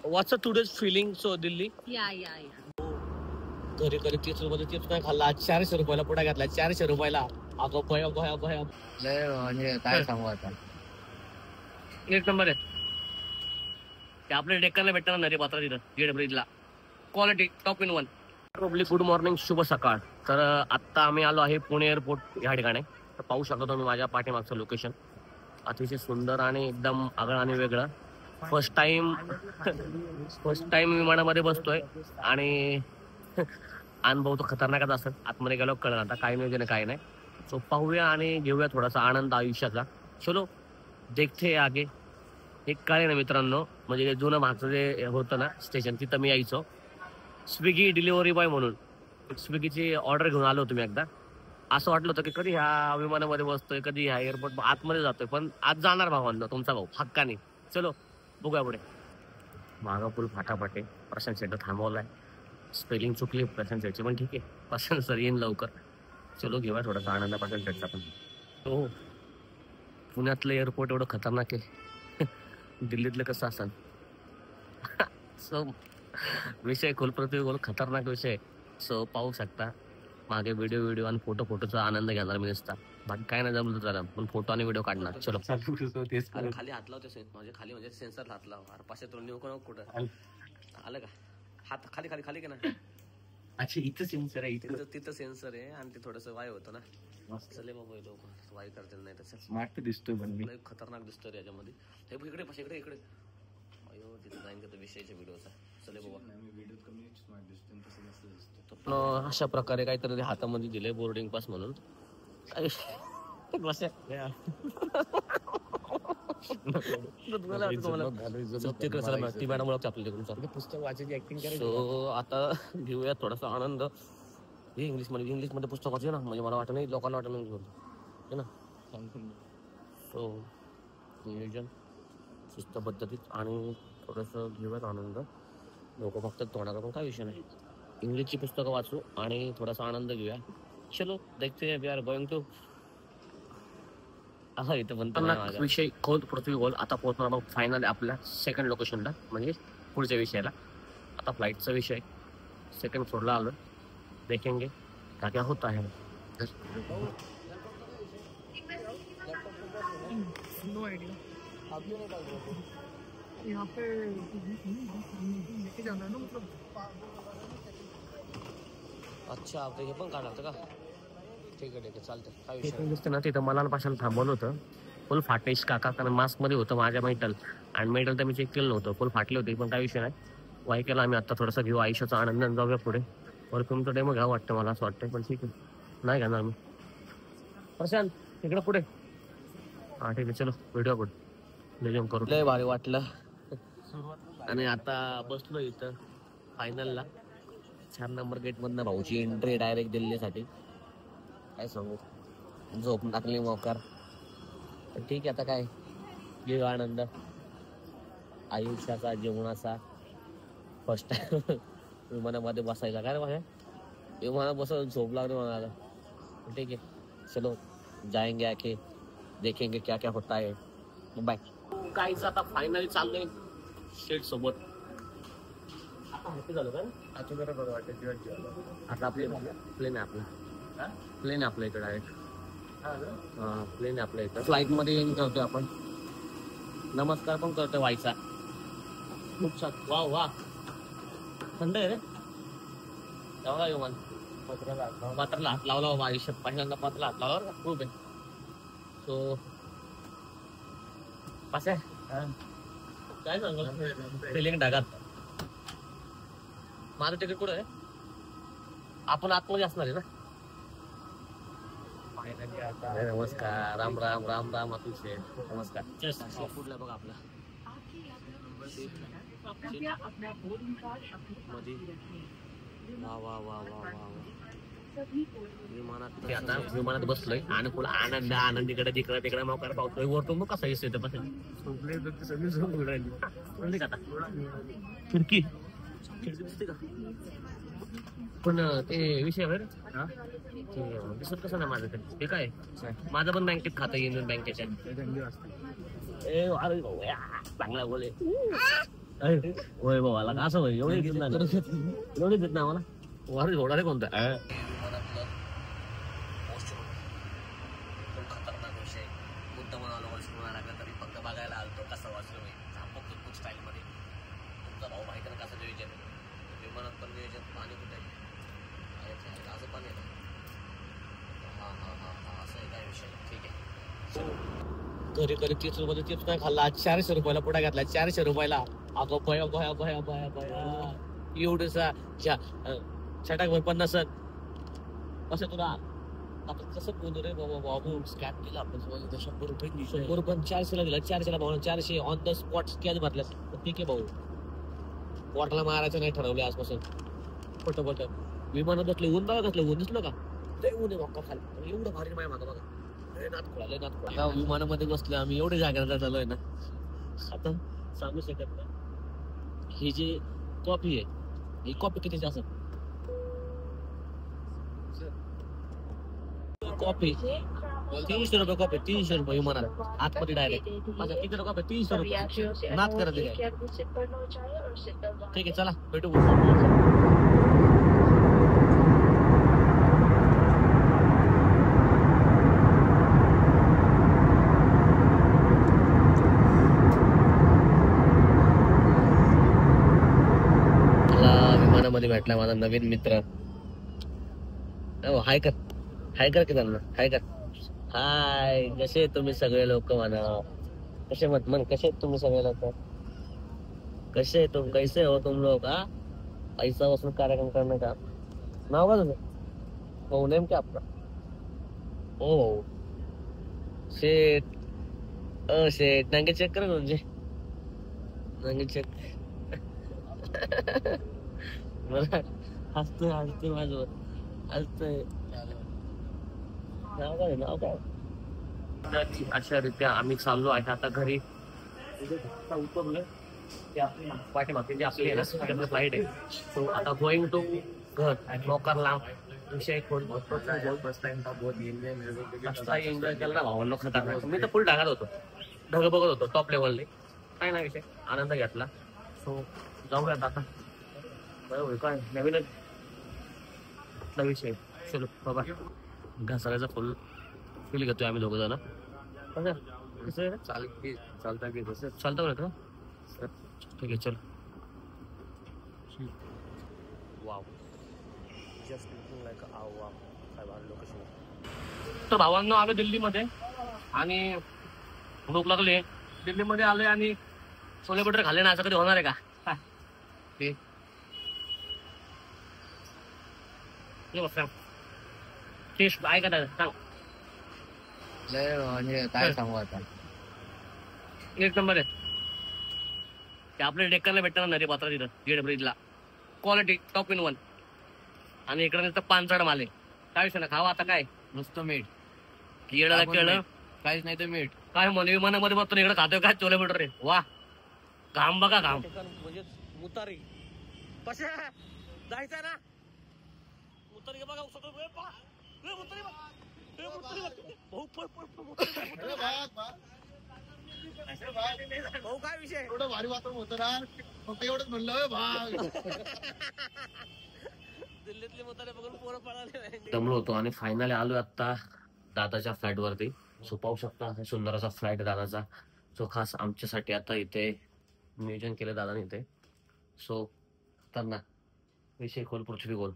व्हॉट्स today's feeling so Delhi? या घरी 30 रुपयाला चिप्स नाही खाल्ला, 400 रुपयाला पुढे घातला, 400 रुपयाला. अगो भय भय भय म्हणजे काय सांगू आता. एक नंबर आहे ते आपल्या डेक्कनला भेटणार ना रे पात्र तिथं जेड ब्रिजला. Quality top in one. Good morning, शुभ सकाळ. तर आत्ता आम्ही आलो आहे पुणे एअरपोर्ट ह्या ठिकाणी. तर पाहू शकता तुम्ही माझ्या पाठीमागचं लोकेशन. अतिशय सुंदर आणि एकदम आगळं आणि वेगळं. फर्स्ट टाइम विमानामध्ये बसतोय आणि अनुभव तो खतरनाकच असेल. आतमध्ये गेलो कळलं आता काय नियोजन आहे काय नाही. सो पाहूया आणि घेऊया थोडासा आनंद आयुष्याचा. चलो देखते आगे. एक काय ना मित्रांनो, म्हणजे जुनं मागचं जे होतं ना स्टेशन, तिथं मी यायचो स्विगी डिलिव्हरी बॉय म्हणून. स्विगीची ऑर्डर घेऊन आलो होतो मी एकदा. असं वाटलं होतं की कधी ह्या विमानामध्ये बसतोय, कधी ह्या एअरपोर्ट आतमध्ये जातोय. पण आज जाणार भावांना, तुमचा भाऊ हक्काने. चलो बघूया पुढे. मागं पूल फाटाफाटे. प्रशांत शेट्टी थांबवलाय. स्पेलिंग चुकली प्रशांत शेट्टी, पण ठीक आहे. प्रशांत सर येईन लवकर. चलो घेऊया थोडासा आनंद प्रशांत शेट्टीचा पण. हो, पुण्यातलं एअरपोर्ट एवढं खतरनाक आहे. दिल्लीतलं कसं असेल. सो विषय खोल खतरनाक विषय. सो पाहू शकता मागे व्हिडिओ आणि फोटोचा आनंद घेणार मी नसता. बाकी काय नाही जमलं जरा, पण फोटो आणि व्हिडिओ काढणार. चलो. खाली हात लावते माझे, खाली म्हणजे सेन्सर हात लाव. पाचशे तोंड नको कुठं आलं का. हात खाली खाली खाली का ना. अच्छा इथं सेन्सर आहे. तिथं सेन्सर आहे आणि ते थोडस वाय होतं ना. चले बाबा लोक वाय करतील नाही तसं. स्मार्ट दिसतोय पण खतरनाक दिसतोय याच्यामध्ये. हे इकडे पाशी इकडे अयो तिथे जाईन का तो विषयाच्या व्हिडिओचा. चले बाबा अशा प्रकारे काहीतरी हातामध्ये दिले बोर्डिंग पास म्हणून. पुस्तक वाचायची ऍक्टिंग करायची. सो आता घेऊया थोडासा आनंद. हे इंग्लिशमध्ये पुस्तक वाचू ना, म्हणजे मला वाटत नाही लोकांना वाटत नाही घेऊन ना. सो नियोजन शिस्त पद्धतीत आणि थोडंसं घेऊयात आनंद. लोक फक्त तोंडाला पण काय विषय नाही. इंग्लिशची पुस्तकं वाचू आणि थोडासा आनंद घेऊया. चलो देखते हैं. वी आर गोइंग टू हा इथं पण विषय खोल पृथ्वी गोल. आता पोहोचणार मग फायनल आपल्या सेकंड लोकेशनला, म्हणजे पुढच्या विषयाला. आता फ्लाईटचा विषय सेकंड फ्लोअरला आलो. देखेंगे क्या क्या होता है. No idea. यहाँ पे लेके जाना है ना, मतलब. अच्छा आप हे पण काढलं होतं का. ठीक आहे चालतंय. काय विषय दिसतं ना तिथं मला पाशाला थांबवलं होतं. फुल फाटेश काका, कारण मास्कमध्ये होतं माझ्या मेटल. आणि मेटल तर मी चेक केलं नव्हतं. फुल फाटले होते, पण काय विषय नाही. वाय केला आम्ही. आता थोडासा घेऊ आयुष्याचा आनंद, जाऊया पुढे. परफ्यूमचा डेमो घ्यावं वाटतं मला, असं वाटतं. पण ठीक आहे नाही घेणार मी. प्रशांत इकडं पुढे. हा ठीक आहे चलो व्हिडिओ पुढे नियोजन करू. लय भारी वाटलं. आणि आता बसलो इथं फायनलला. 4 नंबर गेटमधनं भाऊची एंट्री डायरेक्ट दिल्लीसाठी. काय सांगू, झोप टाकली मोकार. ठीक आहे आता काय घेऊ आनंद आयुष्याचा, जीवनाचा. फर्स्ट टाइम विमानामध्ये बसायचा. काय रे माझ्या विमानात बसून झोप लागली म्हणाला. ठीक आहे चलो जाएंगे आके देखेंगे क्या क्या होता है. बाय. काहीच आता फायनली चाललंय शेट सोबत. आता हॅपी झालं का. आता जरा बरं वाटतं. आता आपले प्लेन आहे आपल्या इकडे डायरेक्ट. प्लेन आहे आपल्या इथं. फ्लाईटमध्ये येऊन करतोय आपण. नमस्कार पण करतोय व्हायचा. खूप छान. वा थंड आहे रे. तेव्हा विमान पत्राला हात लावला. आयुष्यात पहिल्यांदा पत्राला हात लावला खूप आहे. सो पास आहे काय सांगू फिलिंग ढगात. माझं तिकीट कुठं आहे. आपण आतमध्ये असणार आहे ना. नमस्कार. राम राम राम राम. अतिशय नमस्कार. कुठला बघा आपला विमानात बसलोय आणि पुढे आनंद इकडे तिकडे मोकार पावतोय. वरतो मग कसा येतोय खिडकी दिसते का. पण ते विषय दिसत कसं नाही माझं. ते काय माझं पण बँकेत खातं युनियन बँकेच्या. चांगला बोले होय बाबा असं होय एवढे देत ना आम्हाला वारी होणार आहे कोणता खतरनाक विषय मुद्दा म्हणाला वाचून लागला तरी फक्त बघायला आलतो कसा वाचलो मी स्टाईल मध्ये तुमचा भाऊ माहिती ना कसं नियोजन विमानात पण नियोजन पाणी कुठे असं पाणी आहे हा हा हा हा असं आहे काय विषय ठीक आहे घरी कधी 30 रुपयाला चिप्स नाही खाल्ला 400 रुपयाला पुढा घातला 400 रुपयाला अगं भया भया भया भया भया एवढसा छटाक भर 50 असं तुला आपण कसं बोलू रे बाबा बाबू स्कॅन केला आपण 100 रुपये 100 रुपये 400 ला दिला 400 ला भाऊ 400 ऑन द स्पॉट स्कॅन भरल्या ठीक आहे भाऊ पोटाला मारायचं नाही ठरवले आजपासून पट विमानात बसले ऊन बघा कसलं ऊन दिसलं का ते ऊन आहे बघा खाली एवढं भारी माय मागा बघा आता विमानामध्ये बसलो आम्ही एवढे जागेला झालोय ना आता सांगू शकत नाही ही जी कॉफी आहे ही कॉफी कितीची असत कॉफी 300 रुपये कॉफी 300 रुपये विमानात आतमध्ये डायरेक्ट माझ्या किती कॉफी 300 रुपये नाच करत काय ठीक आहे चला भेटू विमानामध्ये भेटला माझा नवीन मित्र हाय कर की त्यांना हाय कर हाय कसे तुम्ही सगळे लोक म्हणा कसे मन कसे तुम्ही सगळे लोक कसे तुम कैसे हो तुम लोग हा पैसा वसूल कार्यक्रम करने का नाव का तुझं हो नेम क्या आपका ओ शेट शेट नांगे चेक कर म्हणजे नांगे चेक मला हसतोय माझं हसतोय नाव काय अशा रीत्या आम्ही चाललो आहे आता घरी उतरलोय पाठीमागची जी आपली आहे ना फ्लाईट आहे सो आता गोइंग टू घर लोकरला विषय खोल एन्जॉय केला ना भावांना खतरनाक मी तर फुल ढगात होतो ढग बघत होतो टॉप लेवलने काय ना विषय आनंद घेतला सो जाऊयात आता बरोबर काय नवीनच विषय चलो बाबा घसाऱ्याचा फुल फील घेतोय आम्ही दोघं जण कसं चालता की कसं चालतं बरं का ठीक आहे चल wow just looking like a wow काय भारी लोकेशन तर भावांना आलो दिल्लीमध्ये आणि भूक लागली दिल्लीमध्ये आलोय आणि छोले बटर खाल्ले ना असं कधी होणार आहे का ते टेस्ट आहे का सांग म्हणजे काय सांगू आता एक नंबर आहे ते आपल्या डेक्कनला भेटणार ना रे पात्र तिथं जेड ब्रिजला क्वालिटी टॉप इन 1 आणि इकडे नुसतं पानचड माले काय विषय ना खावा आता काय नुसतं मीठ येडाला केळं काहीच नाही तर मीठ काय म्हणे विमानामध्ये बघतो इकडे खातोय काय छोले बटर रे वा घाम बघा घाम म्हणजे मुतारी कशा जायचंय ना मुतारी बघा भाऊ काय विषय एवढं भारी वातावरण होतं ना फक्त एवढंच म्हणलं भाग दिल्लीतले मुतारे बघून पोरं पळाले दमलो होतो आणि फायनली आलो आता दादाच्या फ्लॅट वरती सो पाहू शकता सुंदर असा फ्लॅट दादाचा सो खास आमच्यासाठी आता इथे नियोजन केलं दादाने इथे सो ना विषय खोल पृथ्वी गोल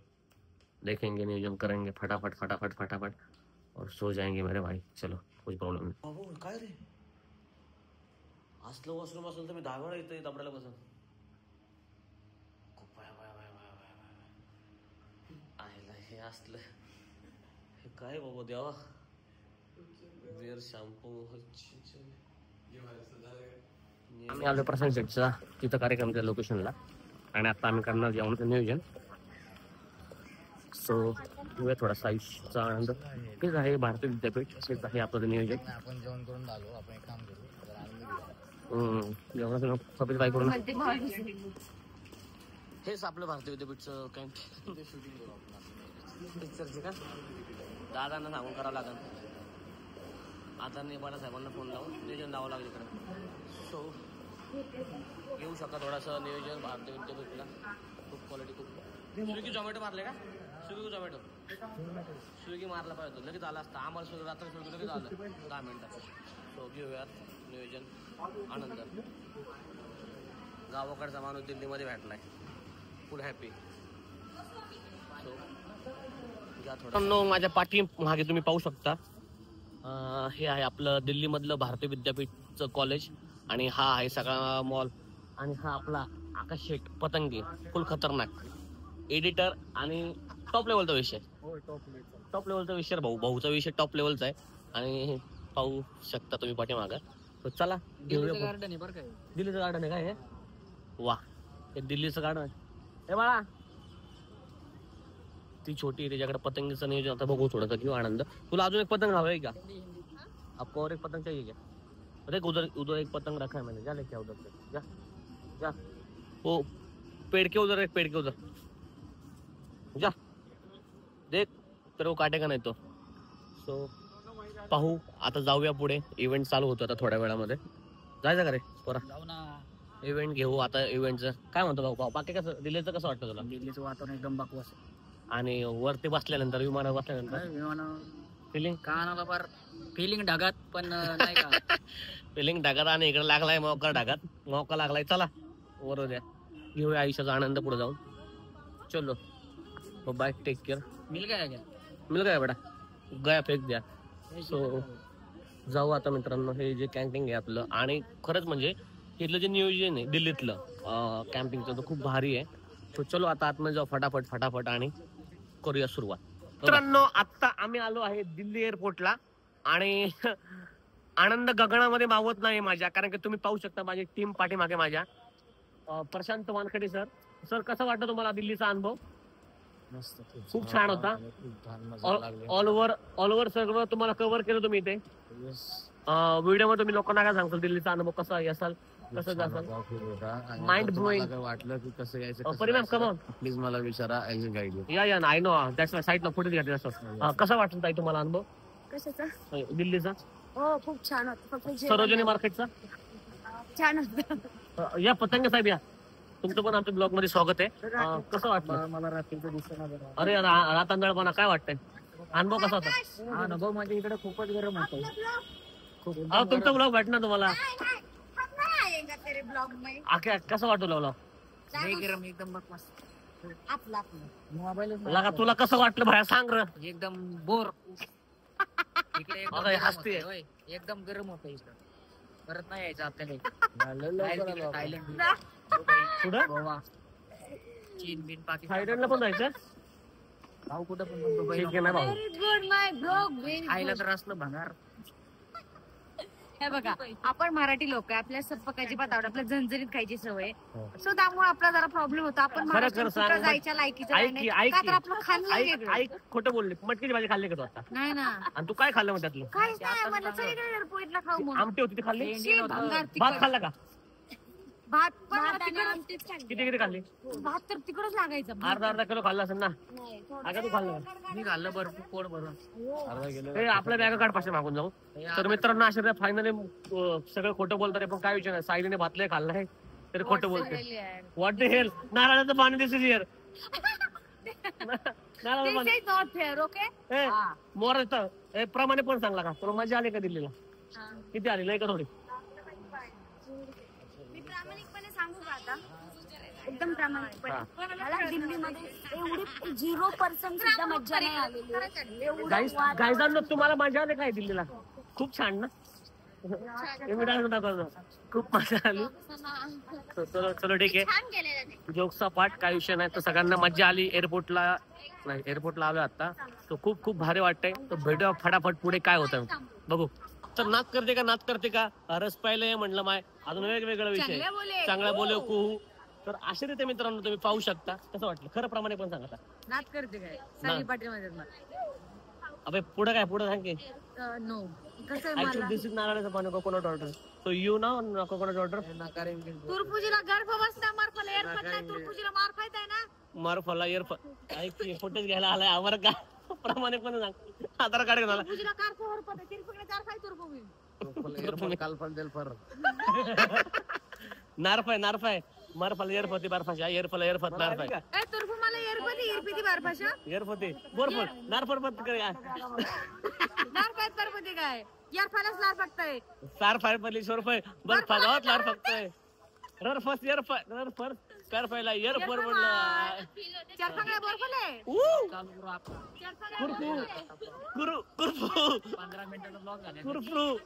देखेंगे नियोजन करेंगे फटाफट फटाफट फटाफट और सो जाएंगे मेरे भाई चलो कुछ प्रॉब्लम नहीं काय रे असलं वॉशरूम असेल तर मी 10 वेळा इथे दबडायला बसून आयला हे असलं हे काय बाबा देवा बिअर शॅम्पू आम्ही आलो प्रशांत शेटचा तिथं कार्यक्रमाच्या लोकेशनला आणि आता आम्ही करणार जेवणाचं नियोजन सो घेऊया थोडासा आयुष्याचा आनंद तेच आहे भारतीय विद्यापीठ हेच आहे आपलं नियोजन आपण जेवण करून आलो आपण एक काम करू जेवणाचं सफेद बाय करून हेच आपलं भारतीय विद्यापीठचं कॅम्प शूटिंग करू आपण पिक्चरचे का दादांना सांगून करावं लागेल आता बाळासाहेबांना फोन लावून नियोजन लावावं लागेल इकडे सो येऊ शकता. थोडासा नियोजन भारतीय विद्यापीठला खूप क्वालिटी खूप. स्विगी झोमॅटो मारले का? स्विगी झोमॅटो स्विगी मारला पाहिजे लगेच आला असता. आम्हाला स्विगी रात्री स्विगी लगेच आलं 10 मिनिटात. सो घेऊया नियोजन. आनंद गावाकडचा माणूस दिल्लीमध्ये भेटलाय फुल हॅपी. सो घ्या थोडं. माझ्या पाठी मागे तुम्ही पाहू शकता हे आहे आपलं दिल्लीमधलं भारतीय विद्यापीठचं कॉलेज आणि हा आहे सगळा मॉल आणि हा आपला आकाश शेठ पतंगे फुल खतरनाक एडिटर आणि टॉप लेवलचा विषय. टॉप लेवलचा विषय भाऊचा विषय टॉप लेवलचा आहे आणि पाहू शकता तुम्ही पाठीमागं. तर चला दिल्लीचं गार्डन आहे बरं काय. दिल्लीचं गार्डन आहे काय हे? वा हे दिल्लीचं गार्डन आहे. हे बाळा ती छोटी त्याच्याकडे पतंगीचं नियोजन. आता बघू थोडंसं घेऊ आनंद. तुला अजून एक पतंग हवं आहे का? आपको और एक पतंग चाहिए क्या? अरे उधर एक पतंग रखा है मैंने. जा लेके उधर से जा जा. वो पेड़ के उधर एक पेड़ के उधर जा देख तर वो काटेगा नाही तो. सो पाहू आता जाऊया पुढे. इव्हेंट चालू होतो आता थोड्या वेळामध्ये. जायचं का रे पोरा? जाऊ ना. इव्हेंट घेऊ आता. इव्हेंटचं काय म्हणतो भाऊ? बाकी कसं दिल्लीचं कसं वाटतं तुला? दिल्लीचं वातावरण एकदम बकवास. आणि वरती बसल्यानंतर विमानावर बसल्यानंतर विमान फिलिंग कानाला फार फिलिंग ढगात पण नाही का. फिलिंग ढगात आणि इकडे लागलाय मौका ढगात. मौका लागलाय. चला वर द्या घेऊया आयुष्याचा आनंद पुढे जाऊन. चलो बाय टेक केअर. मिल काय मिल गया बेटा गया फेक द्या. सो जाऊ आता मित्रांनो. हे जे कॅम्पिंग आहे आपलं आणि खरंच म्हणजे इथलं जे नियोजन आहे दिल्लीतलं कॅम्पिंगचं तर खूप भारी आहे. तो चलो आता आतमध्ये जाऊ फटाफट आणि करूया सुरुवात. मित्रांनो आता आम्ही आलो आहे दिल्ली एअरपोर्टला आणि आनंद गगनामध्ये मावत नाही माझ्या. कारण की तुम्ही पाहू शकता माझी टीम पाठीमागे माझ्या. प्रशांत वानखेडे सर कसं वाटतं तुम्हाला दिल्लीचा अनुभव? मस्त खूप छान होता. ऑल ओव्हर सगळं तुम्हाला कव्हर केलं तुम्ही इथे. व्हिडिओ मध्ये तुम्ही लोकांना काय सांगतो दिल्लीचा अनुभव कसा असाल कसं असाल? माइंड ब्लोईंग वाटलं की कसं यायचं. परिणाम कमावून प्लीज मला विचारा. या आय नो दॅट्स साईडला पुढे घ्या. कसा वाटलं ताई तुम्हाला अनुभव कशाचा? दिल्लीचा? हो खूप छान होतं. फक्त सरोजिनी मार्केटचा छान होतं. या पतंग साहेब या. तुमचं पण आमच्या ब्लॉग मध्ये स्वागत आहे. कसं वाटलं? मला रात्रीचं दिसत. अरे रातांदळपणा काय वाटतंय? अनुभव कसा होता? अनुभव म्हणजे इकडे खूपच गरम होतं. तुमचा ब्लॉग भेटणार तुम्हाला. ब्लॉग में कसं वाटलं ब्लॉग? गरम एकदम बकवास. आपला मोबाईल लगा तुला कसं वाटलं भाया सांग र. एकदम बोर. इकडे एकदम अगं, गरम हसतेय. होतंय, होय. एकदम गरम होतं इकडं. परत नाही यायचं आपल्याला. थायलंड पुढं गोवा चीन बिन पाकिस्तान थायलंडला पण जायचं. भाऊ कुठं पण दुबई ठीक आहे ना भाऊ. व्हेरी गुड माय ब्लॉग. खायला तर असलं भंगार. हे बघा आपण मराठी लोक आहे. आपल्या सप्पक अजिबात आवडत. आपल्या झणझणीत खायची सवय. सो त्यामुळे आपला जरा प्रॉब्लेम होता. आपण खरं महाराष्ट्रात सांग, कुठं जायच्या लायकीचं ऐक नाही. की, ऐक का की. तर आपलं खाल्लं वेगळं. ऐक खोटं बोलले. मटकीची भाजी खाल्ली का तू आता? नाही ना आणि तू काय खाल्लं मग त्यातलं? काहीच नाही म्हणलं सगळीकडे एअरपोर्टला खाऊ म्हणून. आमटी होती ती खाल्ली. शी, भंगार भात तिखट. खाल्ला का? भात पण तिकडच. किती खाल्ली? भात तर तिकडच लागायचं. अर्धा किलो खाल्ला असेल ना. नाही, अगं तू खाल्लं का? मी खाल्लं भरपूर पोट भरून. अर्धा किलो. हे आपल्या बॅगा काढ पाचशे मागून जाऊ. तर मित्रांनो अशा फायनली सगळं खोटं बोलतात पण काय विचार नाही. सायलीने भातले खाल्लाय तरी खोटं बोलते. What the hell. नारळाचं पाणी दिसेल हिअर. नारळाचं पाणी. This is not fair, okay? ए, हा. मोर प्रमाणे पण सांगला का तुला? मजा आली का दिल्लीला? किती आली नाही का थोडी? मी प्रामाणिकपणे सांगू का आता? एकदम प्रामाणिकपणे मला दिल्लीमध्ये एवढी 0% सुद्धा मज्जा नाही आलेली. एवढं वातावरण- गायजांनो तुम्हाला मजा आली काय दिल्लीला? खूप छान ना. मी डान्स दाखवतो. खूप मजा आली. चलो ठीक आहे. छान केलेलं ते. जोक्सचा पाठ काय विषय नाही. तर सगळ्यांना मजा आली. एअरपोर्टला आलो आता. तो खूप भारी वाटतंय. तर भेटूया फटाफट पुढे काय होतं बघू. तर नाच करते का रस पाहिलंय म्हणलं माय. अजून वेगवेगळा विषय चांगला बोले कुहू. तर अशा रीते मित्रांनो तुम्ही पाहू शकता. कसं वाटलं खरं प्रमाणे पण सांगा. नाच करते काय साली पाटीमध्ये अबे पुढे काय पुढे सांग की. नो कसं आहे ऍक्च्युअली मला दिस इज नारळाचं पाणी कोकोनट वॉटर. सो यू ना कोकोनट वॉटर. तुरपुजीला गर्भ बसता मारफाला एअरफट नाही. तुरपुजीला मार खायचा आहे ना. मारफला फुटेज घ्यायला आलाय आवर का प्रमाणे पण सांग. आधार कार्ड घेऊन आला. तुरपुजीला कार फोर पडते. तिरपुजीला चार खाय तुरपुजी. काल पण देल पर. नार्फ आहे नार्फ आहे मरफल एअरफती बर्फाशा एअरफल एअरफत नार्फ आहे ए तुरफू मला एअरपती एअरपती बारपाशा एअरफती बोरफल नार्फर पत करे नार काय तरपती काय यार फालच नार फक्तय सार फायर पडली सोरफय बर्फ गावात लार फक्त ररफस एअरफ ररफर करफायला एअरफोर म्हणलं चार फांगड्या बरोबर कुरफू कुरफू 15 मिनिटाचा ब्लॉग झाला कुरफू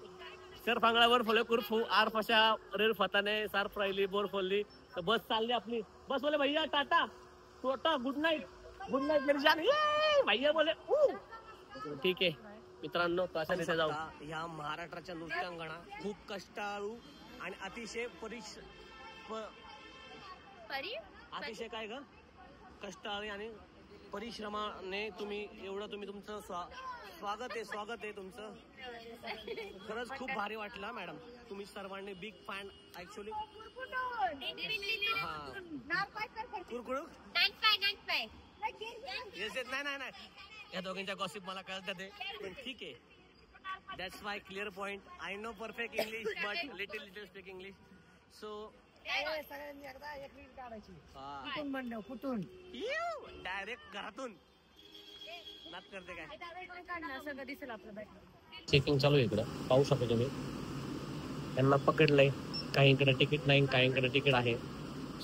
सर फांगळावर फुले कुरफू आर फशा रेल फताने सार फ्रायली बोर फोडली तर बस चालली आपली बस बोले भैया टाटा टोटा गुड नाईट मेरी जान ये भैया बोले ठीक आहे मित्रांनो तो अशा रीते जाऊ ह्या महाराष्ट्राच्या नृत्यांगणा खूप कष्टाळू आणि अतिशय अतिशय काय ग कष्टाळू आणि परिश्रमाने तुम्ही तुमचं स्वागत आहे तुमचं खरंच खूप भारी वाटलं मॅडम तुम्ही सर्वांनी बिग फॅन ऍक्च्युली कुरकुळू नाही या दोघांच्या गॉसिप मला कळत ते पण ठीक आहे that's my clear point I know perfect English but little speak English so कुठून डायरेक्ट घरातून नाच करते काय सगळं दिसेल आपलं चेकिंग चालू आहे इकडं पाहू शकता तुम्ही त्यांना पकडलंय काहींकडे तिकीट नाही काहींकडे तिकीट आहे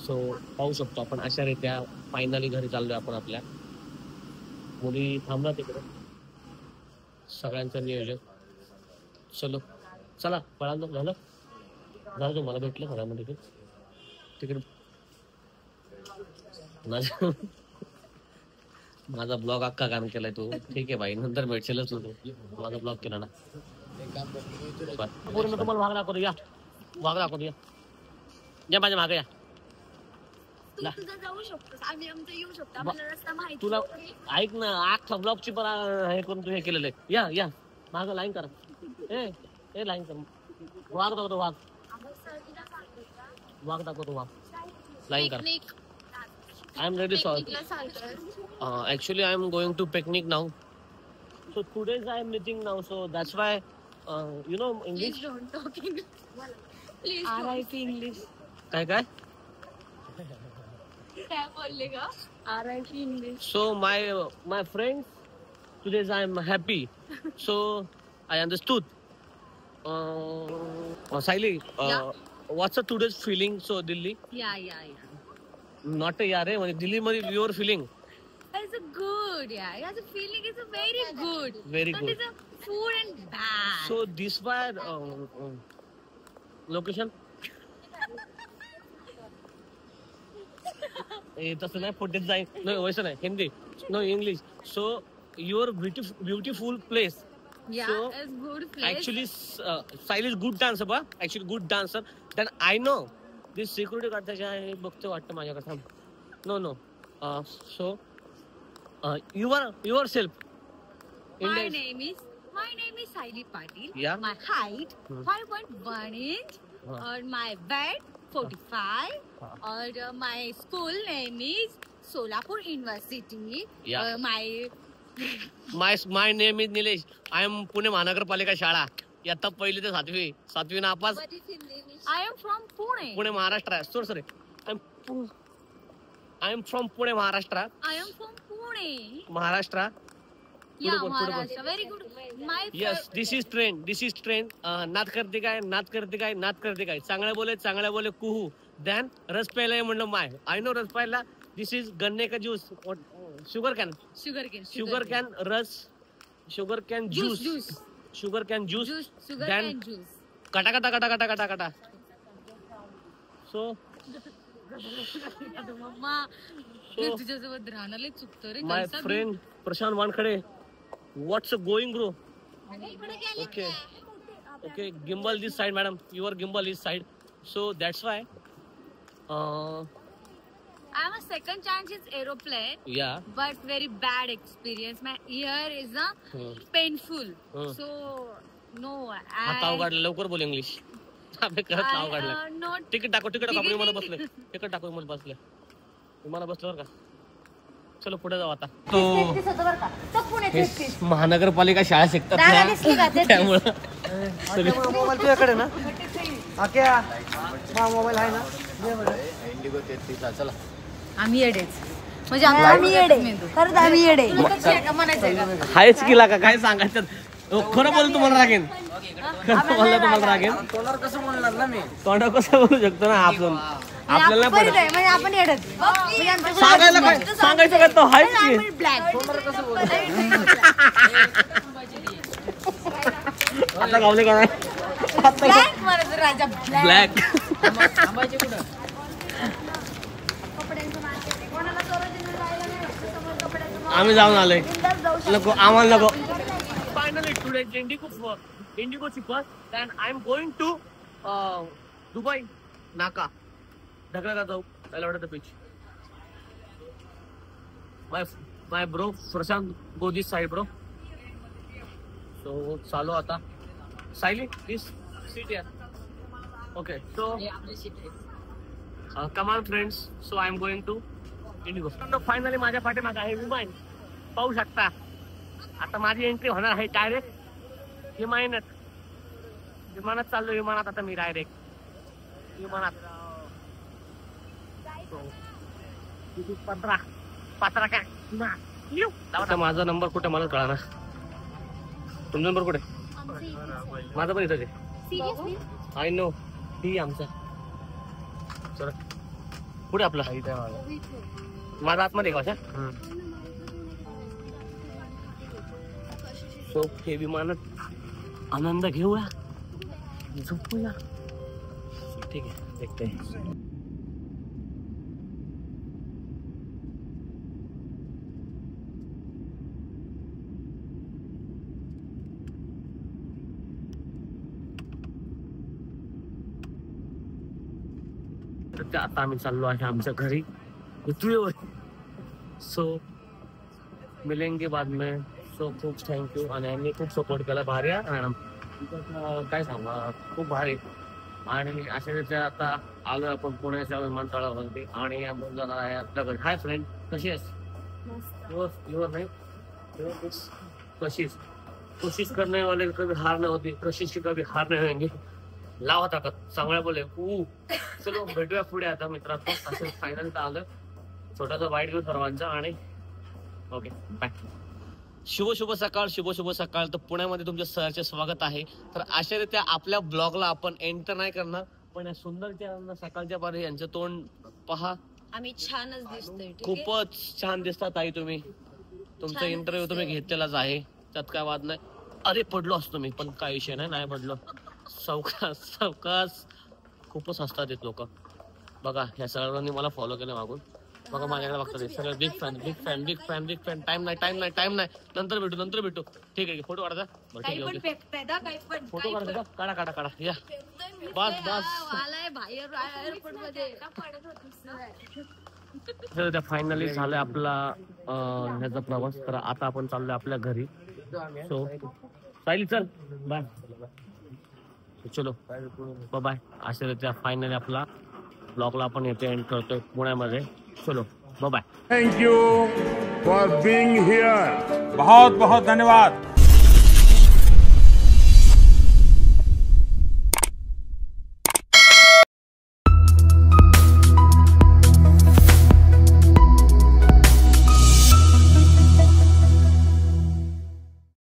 सो पाहू शकतो आपण अशा रीत्या फायनली घरी चाललोय आपण आपल्या मुली थांबला तिकडे सगळ्यांचं नियोजन चलो चला पळालो झालं मला भेटलं घरामध्ये तिकडे माझा ब्लॉग अख्खा काम केलाय तू ठीक आहे भाई नंतर भेटशीलच तू माझा ब्लॉग केला ना पूर्ण तुम्हाला वाग दाखवतो या माझ्या मागे या जाऊ शकतो आम्ही आमचं येऊ शकतो आम्हाला रस्ता माहिती तुला ऐक ना अख्खा ब्लॉगची पण हे करून तू हे केलेलं आहे या मागं लाईन कर ए लाईन कर वाघ दाखवतो वाघ लाईन कर I am ready, sir. Actually, I am going to picnic now. So 2 days I am meeting now. So that's why, you know English. Please don't talk English. Please. RIP English. काय काय बोलले का? RIP English. So my friends, today I am happy. So I understood. Saili, what's the today's feeling? So Delhi. Yeah. Not a यार म्हणजे दिल्ली मध्ये your feeling. It's a good, yeah. The feeling is a very good. Very but good. But it's a food and bad. So this was location. तसं नाही footage जाईल नाही वैसे नाही Hindi no English. So your beautiful place. Yeah, so it's good place. Actually, Saili is good dancer, but actually good dancer. Then I know. This security guard त्याच्या हे बघतो वाटतं माझ्याकडे no so yourself my name is Saili Patil. Yeah. My height 5.1 inch. And my weight 45. And my school name is Solapur University. Yeah. My name is Nilesh. I am Pune महानगरपालिका शाळा इयत्ता 1ली ते 7वी नापास. I am from Pune. Pune Maharashtra sorry I am from Pune Maharashtra. I am from Pune. Maharashtra. Yeah, Maharashtra. Very good. Yes, this is trend. नात करते काय चांगलं बोले कुहू then रस प्यायला म्हणलं माय I know रस प्यायला this is गन्ने का juice sugar can juice then kata so तुझ्यासोबत राहणारे चुकतो रे my friend Prashant Wankhede what's going bro okay gimbal this side madam your gimbal is side so that's why I am a second chance in aeroplane. Yeah. But very bad experience. My ear is painful. So no. आता उघडलं लवकर बोल English. आपले करत नाव काढलं. Ticket टाको आपण मला बसले. तिकीट टाको मला बसले. तुम्हाला बसलं बरं का? चलो पुढे जाऊ आता. तो महानगरपालिका शाळा शिकतात त्यामुळे मोबाईल तुझ्याकडे ना मोबाईल आहे ना इंडिगो 33 चला. आम्ही येडेच म्हणजे आम्ही येडे खरंच आम्ही येडे हायच केला का काय सांगायचं खरं बोल तुम्हाला रागेन खरं बोललं तुम्हाला रागेन तोंडावर कसं बोलणार ना मी तोंडा कसं बोलू शकतो ना आपण आपल्याला पण म्हणजे आपण येडच सांगायला काय सांगायचं काय तो हायच की तोंडावर कसं बोलणार आता गावले का नाही राजा ब्लॅक थांबायचे कुठं आम्ही जाऊन आलोय नको आम्हाला नको फायनली टुडे इंडिगोची first and I am going to Dubai नाका ढकला जाऊ एलिव्हेटर बीच my bro Prashant go this side bro so चालू आता सायली दिस सीट यार ओके सो कमाल friends so I am going to IndiGo finally माझ्या पाठीमागे आहे विमान पाहू शकता आता माझी एंट्री होणार आहे डायरेक्ट विमानात चाललो विमानात आता मी डायरेक्ट विमानात 15 काय आता माझा नंबर कुठे मला कळा ना तुमचा नंबर कुठे माझा पण इथं आय नो ती आमचा सर पुढे आपला माझा आतमध्ये का सो हे विमानात आनंद घेऊया झोपूया ठीक आहे देखते आता आम्ही चाललो आहे आमच्या घरी पृथ्वीवर सो मिलेंगे बाद में सो खूप थँक्यू आणि यांनी खूप सपोर्ट केला भारी मॅडम काय सांगा खूप भारी आणि अशा रीत्या आता आलो आपण पुण्याच्या विमानतळावरती आणि आपण जाणार आहे आपल्याकडे हाय फ्रेंड कशी आहेस युवर नाही कोशिश करने वाले कभी हार नहीं होती कोशिश की कभी हार नहीं होंगे लावा ताकद चांगल्या बोले चलो भेटूया पुढे आता मित्रांनो असं फायनल आलं छोटासा वाईट घेऊ सर्वांचा आणि ओके बाय शुभ सकाळ तर पुण्यामध्ये तुमच्या सहर्ष स्वागत आहे तर अशा रीत्या आपल्या ब्लॉगला आपण एंटर नाही करणार पण या सुंदरच्या सकाळच्या पारी यांचं तोंड पहा आम्ही छानच दिसतोय खूपच छान दिसतात ताई तुम्ही तुमचा इंटरव्ह्यू तुम्ही घेतलेलाच आहे त्यात काय वाद नाही अरे पडलो असतो मी पण काय विषय नाही पडलो सावकाश खूपच हसतात येत लोक बघा ह्या सगळ्यांनी मला फॉलो केलं मागून बघा माझ्याकडे बघतात सगळं बिग फॅन टाइम नाही नंतर भेटू ठीक आहे फोटो काढता फोटो काढा या बस त्या फायनली झालंय आपला ह्याचा प्रवास तर आता आपण चाललोय आपल्या घरी सो सायली चल बाय चलो बाय अशा रीत्या फायनली आपला ब्लॉगला आपण येथे एंड करतोय पुण्यामध्ये चलो bye thank you for being here बहुत बहुत धन्यवाद.